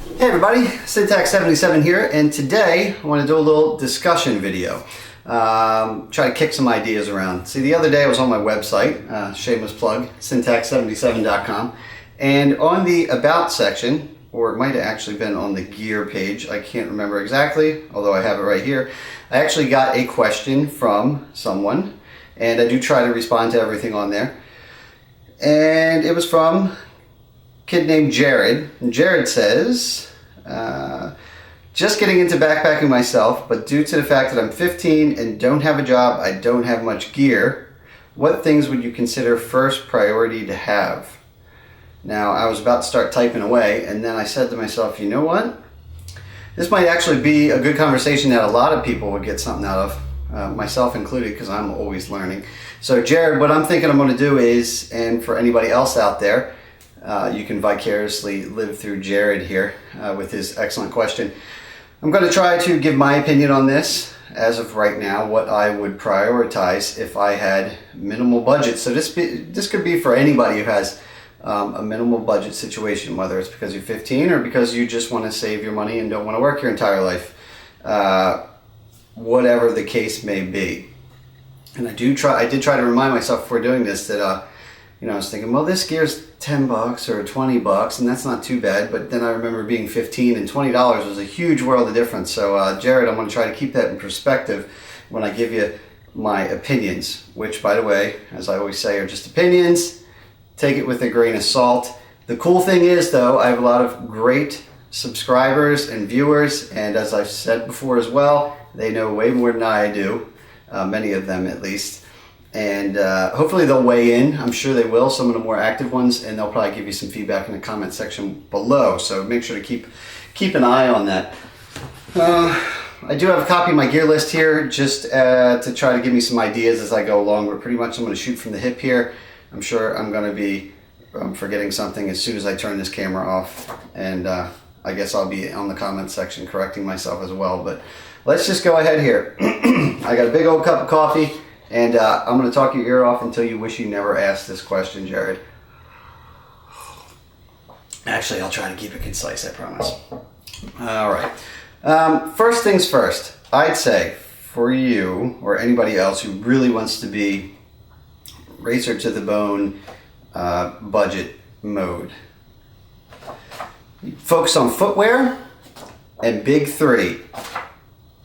Hey everybody, Syntax77 here, and today I want to do a little discussion video. Try to kick some ideas around. See, the other day I was on my website, shameless plug, syntax77.com, and on the About section, or it might have actually been on the Gear page, I can't remember exactly, although I have it right here, I actually got a question from someone, and I do try to respond to everything on there. And it was from a kid named Jared, and Jared says, just getting into backpacking myself, but due to the fact that I'm 15 and don't have a job, I don't have much gear. What things would you consider first priority to have? Now, I was about to start typing away, and then I said to myself, you know what? This might actually be a good conversation that a lot of people would get something out of, myself included, because I'm always learning. So Jared, what I'm thinking I'm going to do is, and for anybody else out there, you can vicariously live through Jared here with his excellent question. I'm going to try to give my opinion on this as of right now, what I would prioritize if I had minimal budget. So this could be for anybody who has a minimal budget situation, whether it's because you're 15 or because you just want to save your money and don't want to work your entire life. Whatever the case may be. And I did try to remind myself before doing this that I was thinking, well, this gear's $10 or $20, and that's not too bad. But then I remember being 15 and $20 was a huge world of difference. So Jared, I'm going to try to keep that in perspective when I give you my opinions, which, by the way, as I always say, are just opinions. Take it with a grain of salt. The cool thing is, though, I have a lot of great subscribers and viewers, and as I've said before as well, they know way more than I do, many of them at least. And hopefully they'll weigh in. I'm sure they will, some of the more active ones, and they'll probably give you some feedback in the comment section below. So make sure to keep an eye on that. I do have a copy of my gear list here just to try to give me some ideas as I go along. But pretty much I'm going to shoot from the hip here. I'm sure I'm going to be forgetting something as soon as I turn this camera off. And I guess I'll be on the comment section correcting myself as well. But let's just go ahead here. I got a big old cup of coffee. And I'm going to talk your ear off until you wish you never asked this question, Jared. Actually, I'll try to keep it concise, I promise. All right. First things first, I'd say for you or anybody else who really wants to be racer to the bone budget mode, focus on footwear and big three.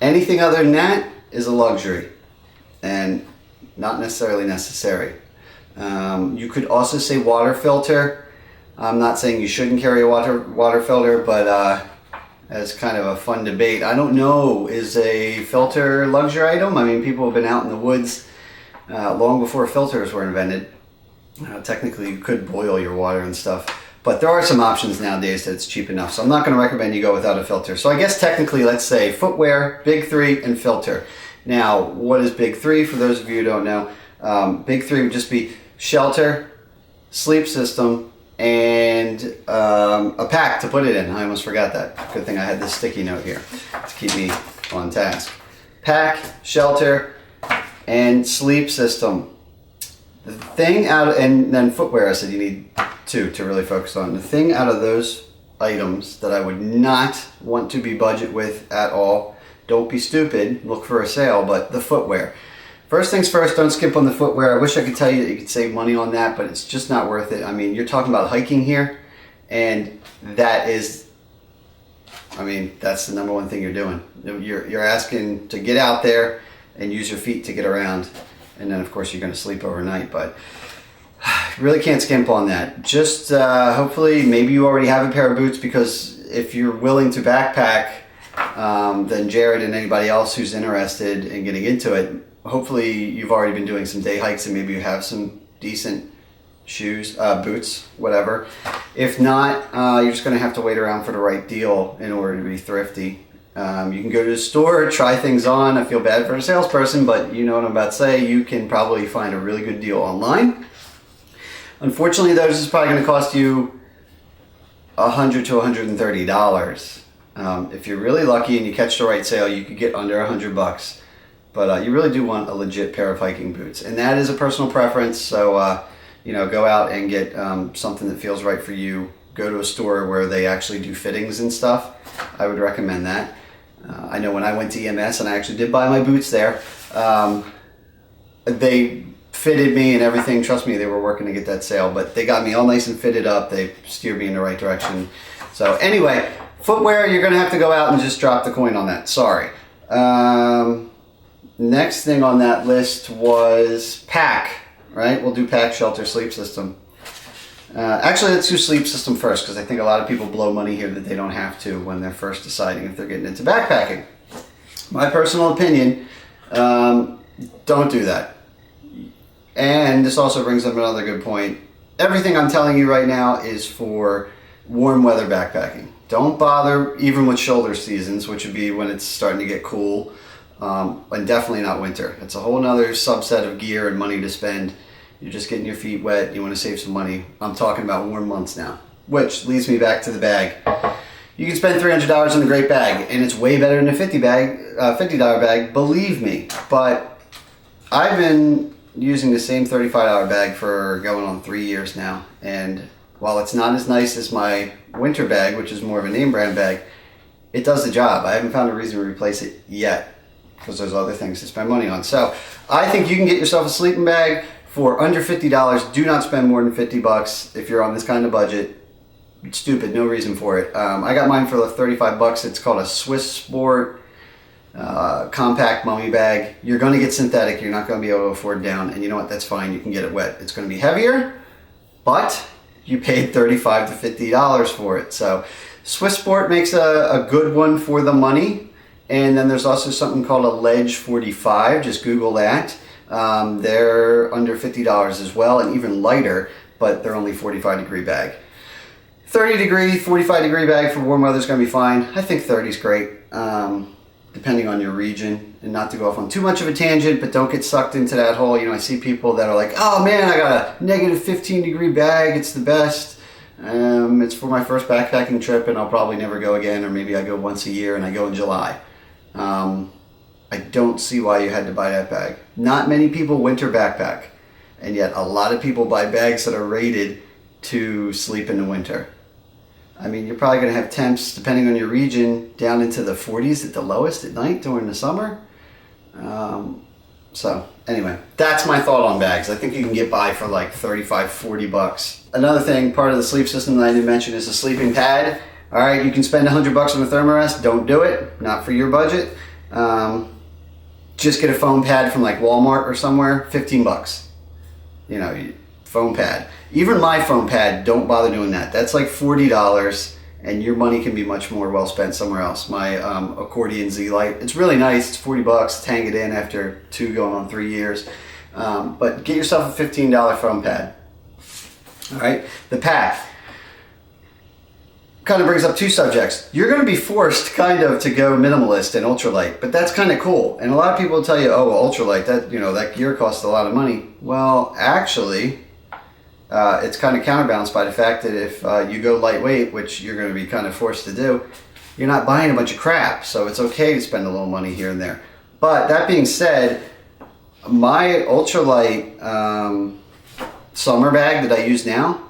Anything other than that is a luxury and not necessarily necessary. You could also say water filter. I'm not saying you shouldn't carry a water filter, but as kind of a fun debate, I don't know, is a filter luxury item? I mean, people have been out in the woods long before filters were invented. Technically, you could boil your water and stuff, but there are some options nowadays that it's cheap enough. So I'm not going to recommend you go without a filter. So I guess technically, let's say footwear, big three, and filter. Now, what is big three? For those of you who don't know, big three would just be shelter, sleep system, and a pack to put it in. I almost forgot that. Good thing I had this sticky note here to keep me on task. Pack, shelter, and sleep system. The thing and then footwear, I said you need two to really focus on. The thing out of those items that I would not want to be budget with at all, don't be stupid, look for a sale, but the footwear. First things first, don't skip on the footwear. I wish I could tell you that you could save money on that, but it's just not worth it. I mean, you're talking about hiking here, and that's the number one thing you're doing. You're asking to get out there and use your feet to get around, and then of course you're going to sleep overnight, but you really can't skimp on that. Just hopefully, maybe you already have a pair of boots, because if you're willing to backpack, then Jared and anybody else who's interested in getting into it, hopefully you've already been doing some day hikes and maybe you have some decent shoes, boots, whatever. If not, you're just going to have to wait around for the right deal in order to be thrifty. You can go to the store, try things on. I feel bad for the salesperson, but you know what I'm about to say. You can probably find a really good deal online. Unfortunately, those is probably going to cost you $100 to $130. If you're really lucky and you catch the right sale, you could get under $100. But you really do want a legit pair of hiking boots, and that is a personal preference. So go out and get something that feels right for you. go to a store where they actually do fittings and stuff. I would recommend that. I know when I went to EMS, and I actually did buy my boots there, they fitted me and everything. Trust me, they were working to get that sale, but they got me all nice and fitted up. They steered me in the right direction. So anyway, footwear, you're gonna have to go out and just drop the coin on that. Sorry. Next thing on that list was pack, right? We'll do pack, shelter, sleep system. Actually, let's do sleep system first, because I think a lot of people blow money here that they don't have to when they're first deciding if they're getting into backpacking. My personal opinion, don't do that. And this also brings up another good point. Everything I'm telling you right now is for warm weather backpacking. Don't bother even with shoulder seasons, which would be when it's starting to get cool, and definitely not winter. It's a whole nother subset of gear and money to spend. You're just getting your feet wet, you want to save some money. I'm talking about warm months now, which leads me back to the bag. You can spend $300 on a great bag, and it's way better than a $50 bag, believe me. But I've been using the same $35 bag for going on 3 years now, and while it's not as nice as my winter bag, which is more of a name brand bag, it does the job. I haven't found a reason to replace it yet, because there's other things to spend money on. So I think you can get yourself a sleeping bag for under $50. Do not spend more than $50 if you're on this kind of budget. It's stupid, no reason for it. I got mine for $35. It's called a Swiss Sport compact mummy bag. You're going to get synthetic. You're not going to be able to afford down, and you know what? That's fine. You can get it wet. It's going to be heavier, but you paid $35 to $50 for it. So Swiss Sport makes a good one for the money. And then there's also something called a Ledge 45. Just Google that. They're under $50 as well, and even lighter, but they're only 45-degree bag. 30-degree, 45-degree bag for warm weather is going to be fine. I think 30 is great, depending on your region. And not to go off on too much of a tangent, but don't get sucked into that whole, I see people that are like, oh man, I got a negative 15-degree bag. It's the best. It's for my first backpacking trip, and I'll probably never go again, or maybe I go once a year, and I go in July. I don't see why you had to buy that bag. Not many people winter backpack, and yet a lot of people buy bags that are rated to sleep in the winter. I mean, you're probably going to have temps, depending on your region, down into the 40s at the lowest at night during the summer. So anyway, that's my thought on bags. I think you can get by for like $35-40. Another thing, part of the sleep system that I didn't mention, is a sleeping pad. All right, you can spend $100 on a thermarest. Don't do it. Not for your budget. Just get a foam pad from like Walmart or somewhere. $15. Foam pad. Even my foam pad, don't bother doing that. That's like $40, and your money can be much more well spent somewhere else. My accordion Z Lite, it's really nice. It's $40. Hang it in after 2 going on 3 years. But get yourself a $15 foam pad. All right, the pack kind of brings up 2 subjects. You're going to be forced kind of to go minimalist and ultralight, but that's kind of cool. And a lot of people will tell you, oh, well, ultralight, that gear costs a lot of money. Well, actually, it's kind of counterbalanced by the fact that if you go lightweight, which you're going to be kind of forced to do, you're not buying a bunch of crap. So it's okay to spend a little money here and there. But that being said, my ultralight summer bag that I use now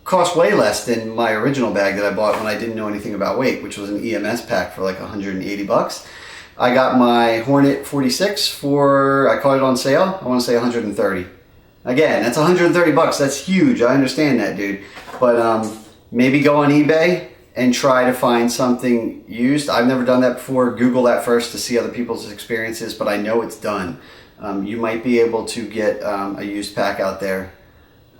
cost way less than my original bag that I bought when I didn't know anything about weight, which was an EMS pack for like $180. I got my Hornet 46 for, I caught it on sale, I want to say $130. Again, that's $130. That's huge. I understand that, dude. But maybe go on eBay and try to find something used. I've never done that before. Google that first to see other people's experiences, but I know it's done. You might be able to get a used pack out there.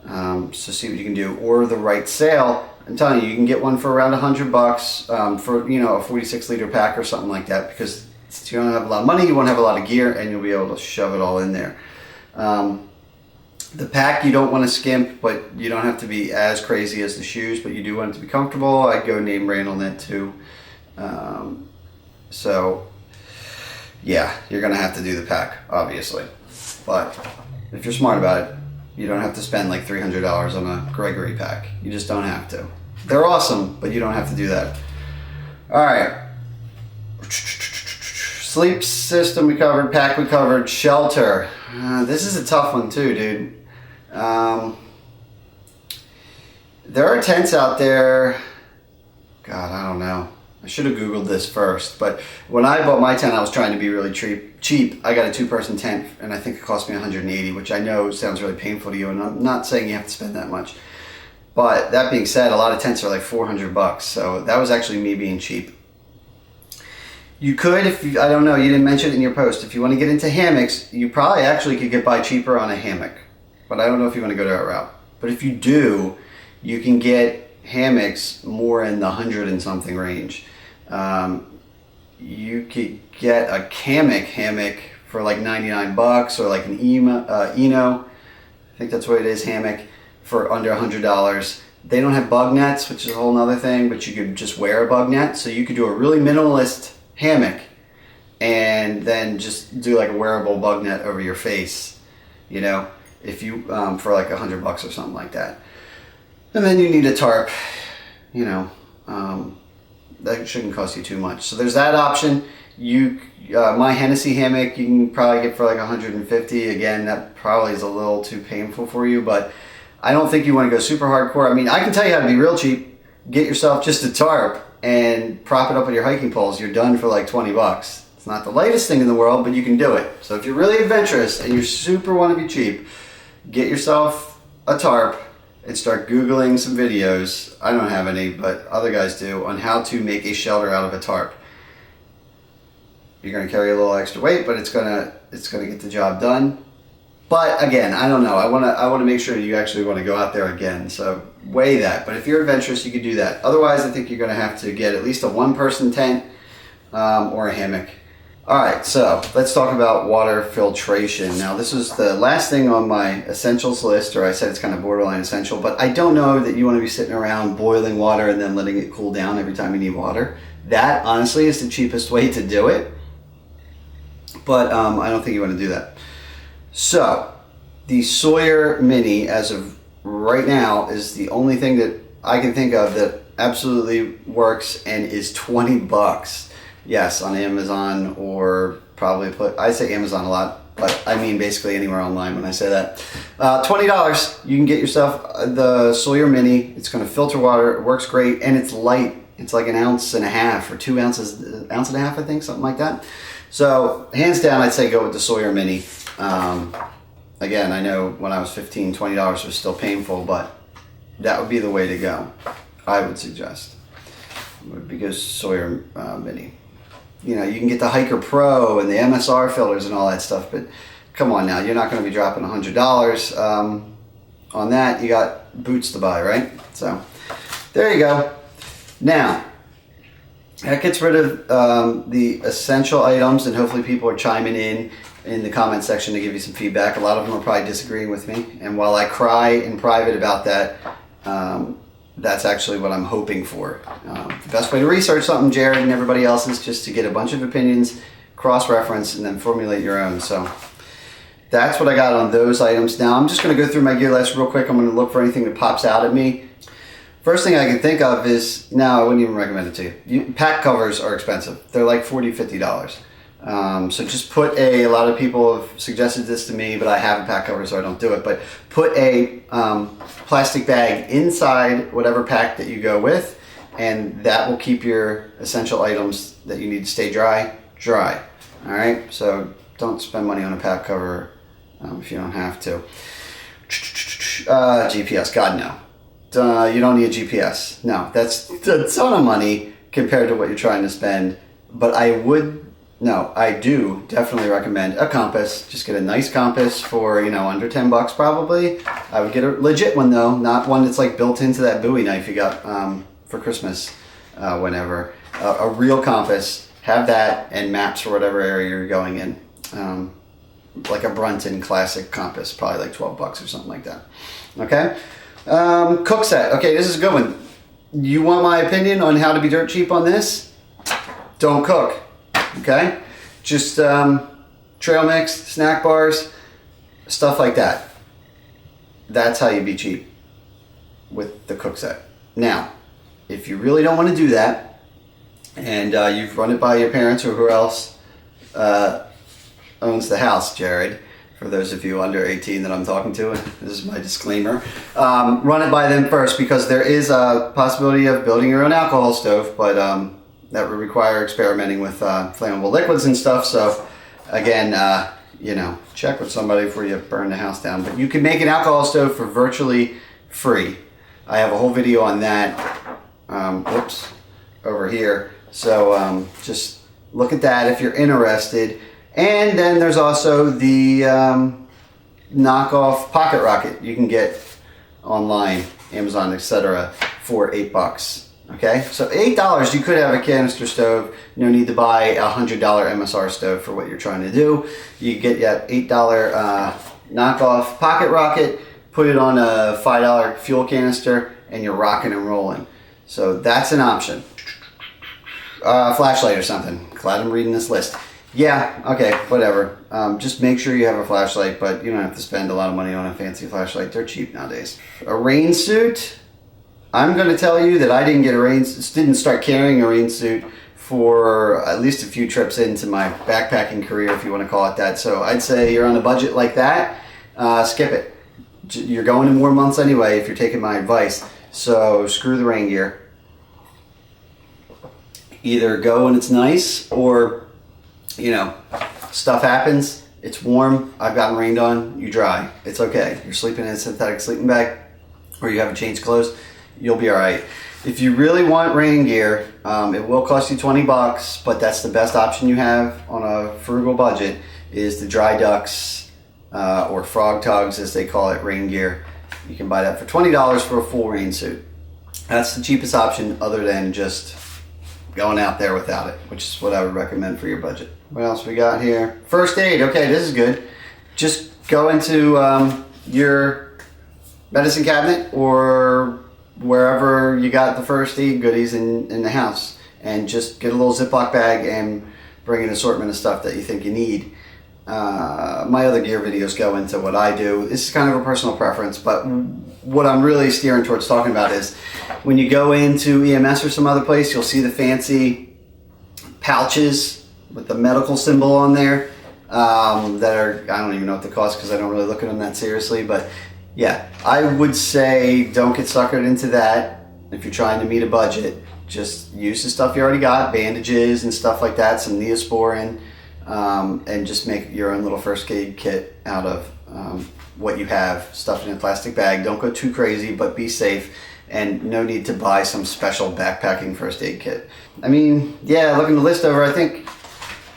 So see what you can do, or the right sale. I'm telling you, you can get one for around $100 for a 46-liter pack or something like that, because you don't have a lot of money, you won't have a lot of gear, and you'll be able to shove it all in there. The pack, you don't want to skimp, but you don't have to be as crazy as the shoes, but you do want it to be comfortable. I'd go name brand on that too. So yeah, you're gonna have to do the pack, obviously, but if you're smart about it, you don't have to spend like $300 on a Gregory pack. You just don't have to. They're awesome, but you don't have to do that. All right. Sleep system we covered, pack we covered, shelter. This is a tough one too, dude. There are tents out there, God, I don't know. I should have Googled this first, but when I bought my tent, I was trying to be really cheap. I got a 2-person tent, and I think it cost me $180, which I know sounds really painful to you, and I'm not saying you have to spend that much. But that being said, a lot of tents are like $400, so that was actually me being cheap. You could, I don't know, you didn't mention it in your post, if you want to get into hammocks, you probably actually could buy cheaper on a hammock. But I don't know if you want to go that route. But if you do, you can get hammocks more in the 100 and something range. You could get a hammock for like $99, or like an Eno, I think that's what it is, hammock, for under $100. They don't have bug nets, which is a whole nother thing, but you could just wear a bug net. So you could do a really minimalist hammock and then just do like a wearable bug net over your face, you know, if you for like $100 or something like that. And then you need a tarp, you know, that shouldn't cost you too much. So there's that option. My Hennessy hammock you can probably get for like $150. Again, that probably is a little too painful for you, but I don't think you want to go super hardcore. I mean, I can tell you how to be real cheap. Get yourself just a tarp and prop it up with your hiking poles. You're done for like $20. It's not the lightest thing in the world, but you can do it. So if you're really adventurous and you super want to be cheap, get yourself a tarp and start Googling some videos. I don't have any, but other guys do, on how to make a shelter out of a tarp. You're going to carry a little extra weight, but it's gonna get the job done. But again, I don't know. I want to make sure you actually want to go out there again. So weigh that. But if you're adventurous, you could do that. Otherwise, I think you're going to have to get at least a 1-person tent or a hammock. All right, so let's talk about water filtration. Now, this is the last thing on my essentials list, or I said it's kind of borderline essential, but I don't know that you want to be sitting around boiling water and then letting it cool down every time you need water. That, honestly, is the cheapest way to do it. But I don't think you want to do that. So, the Sawyer Mini, as of right now, is the only thing that I can think of that absolutely works and is $20. Yes, on Amazon, or probably I say Amazon a lot, but I mean basically anywhere online when I say that. $20, you can get yourself the Sawyer Mini. It's going to filter water. It works great, and it's light. It's like 1.5 ounces or 2 ounces, 1.5 ounces, I think, something like that. So hands down, I'd say go with the Sawyer Mini. Again, I know when I was 15, $20 was still painful, but that would be the way to go, I would suggest. Because Sawyer Mini. You know, you can get the Hiker Pro and the MSR filters and all that stuff, but come on now, you're not going to be dropping $100 on that. You got boots to buy, right? So there you go. Now, that gets rid of the essential items, and hopefully people are chiming in the comment section to give you some feedback. A lot of them are probably disagreeing with me, and while I cry in private about that, that's actually what I'm hoping for. The best way to research something, Jared and everybody else, is just to get a bunch of opinions, cross-reference, and then formulate your own. So that's what I got on those items. Now I'm just going to go through my gear list real quick. I'm going to look for anything that pops out at me. First thing I can think of is, no, I wouldn't even recommend it to you. Pack covers are expensive. They're like $40, $50. So just put a lot of people have suggested this to me, but I haven't pack covers, so I don't do it. But put a plastic bag inside whatever pack that you go with, and that will keep your essential items that you need to stay dry. All right, so don't spend money on a pack cover if you don't have to. GPS, God no. You don't need a GPS. No, that's a ton of money compared to what you're trying to spend. But I do definitely recommend a compass. Just get a nice compass for, under $10 probably. I would get a legit one though, not one that's like built into that Bowie knife you got for Christmas whenever. A real compass, have that, and maps for whatever area you're going in. Like a Brunton classic compass, probably like $12 or something like that. Okay? Cook set. Okay, this is a good one. You want my opinion on how to be dirt cheap on this? Don't cook. Okay? Just trail mix, snack bars, stuff like that. That's how you be cheap with the cook set. Now, if you really don't want to do that, and you've run it by your parents or who else owns the house, Jared, for those of you under 18 that I'm talking to. This is my disclaimer. Run it by them first, because there is a possibility of building your own alcohol stove, but that would require experimenting with flammable liquids and stuff. So again, you know, check with somebody before you burn the house down. But you can make an alcohol stove for virtually free. I have a whole video on that, whoops, over here. So just look at that if you're interested. And then there's also the knockoff pocket rocket you can get online, Amazon, etc., for $8. Okay, so $8 you could have a canister stove. No need to buy a $100 MSR stove for what you're trying to do. You get that $8 knockoff pocket rocket, put it on a $5 fuel canister, and you're rocking and rolling. So that's an option. Flashlight or something. Glad I'm reading this list. Yeah, okay, whatever. Just make sure you have a flashlight, but you don't have to spend a lot of money on a fancy flashlight. They're cheap nowadays. A rain suit. I'm going to tell you that I didn't start carrying a rain suit for at least a few trips into my backpacking career, if you want to call it that. So I'd say you're on a budget like that, skip it. You're going in warm months anyway if you're taking my advice. So screw the rain gear. Either go when it's nice, or, you know, stuff happens, it's warm, I've gotten rained on, you dry. It's okay. You're sleeping in a synthetic sleeping bag, or you haven't changed clothes, you'll be all right. If you really want rain gear, it will cost you $20, but that's the best option you have on a frugal budget, is the Dry Ducks or Frog Tugs, as they call it, rain gear. You can buy that for $20 for a full rain suit. That's the cheapest option, other than just going out there without it, which is what I would recommend for your budget. What else we got here? First aid. Okay, this is good. Just go into your medicine cabinet or wherever you got the first aid goodies in the house, and just get a little Ziploc bag and bring an assortment of stuff that you think you need. My other gear videos go into what I do. This is kind of a personal preference, but what I'm really steering towards talking about is when you go into EMS or some other place, you'll see the fancy pouches with the medical symbol on there that are, I don't even know what they cost because I don't really look at them that seriously, but yeah, I would say don't get suckered into that if you're trying to meet a budget. Just use the stuff you already got, bandages and stuff like that, some Neosporin, and just make your own little first aid kit out of what you have, stuff in a plastic bag. Don't go too crazy, but be safe, and no need to buy some special backpacking first aid kit. I mean, yeah, looking the list over, I think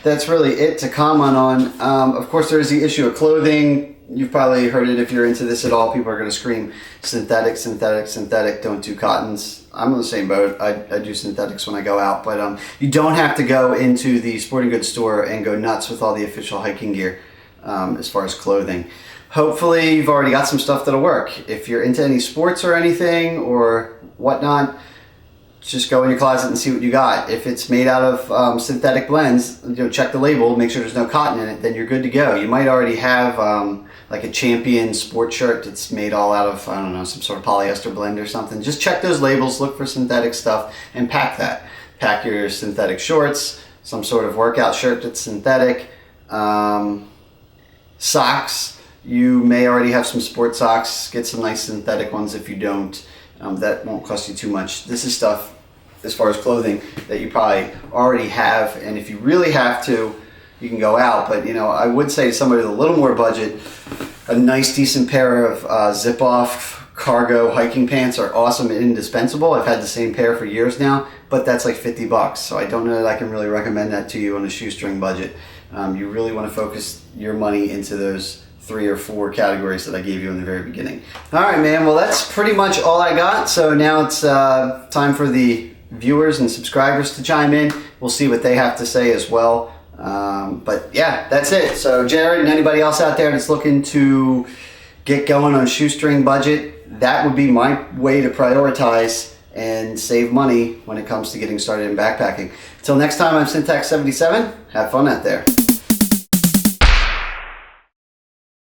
that's really it to comment on. Of course, there is the issue of clothing. You've probably heard it if you're into this at all. People are going to scream, synthetic, synthetic, synthetic, don't do cottons. I'm in the same boat. I do synthetics when I go out, but you don't have to go into the sporting goods store and go nuts with all the official hiking gear as far as clothing. Hopefully you've already got some stuff that'll work. If you're into any sports or anything or whatnot, just go in your closet and see what you got. If it's made out of synthetic blends, you know, check the label, make sure there's no cotton in it, then you're good to go. You might already have like a Champion sport shirt that's made all out of, I don't know, some sort of polyester blend or something. Just check those labels, look for synthetic stuff, and pack that. Pack your synthetic shorts, some sort of workout shirt that's synthetic, socks. You may already have some sport socks. Get some nice synthetic ones if you don't. That won't cost you too much. This is stuff, as far as clothing, that you probably already have, and if you really have to, you can go out. But you know, I would say to somebody with a little more budget, a nice decent pair of zip-off cargo hiking pants are awesome and indispensable. I've had the same pair for years now, but that's like $50, so I don't know that I can really recommend that to you on a shoestring budget. You really want to focus your money into those 3 or 4 categories that I gave you in the very beginning. All right, man, well, that's pretty much all I got. So now it's time for the viewers and subscribers to chime in. We'll see what they have to say as well. But yeah, that's it. So Jared and anybody else out there that's looking to get going on a shoestring budget, that would be my way to prioritize and save money when it comes to getting started in backpacking. Until next time, I'm Syntax77. Have fun out there.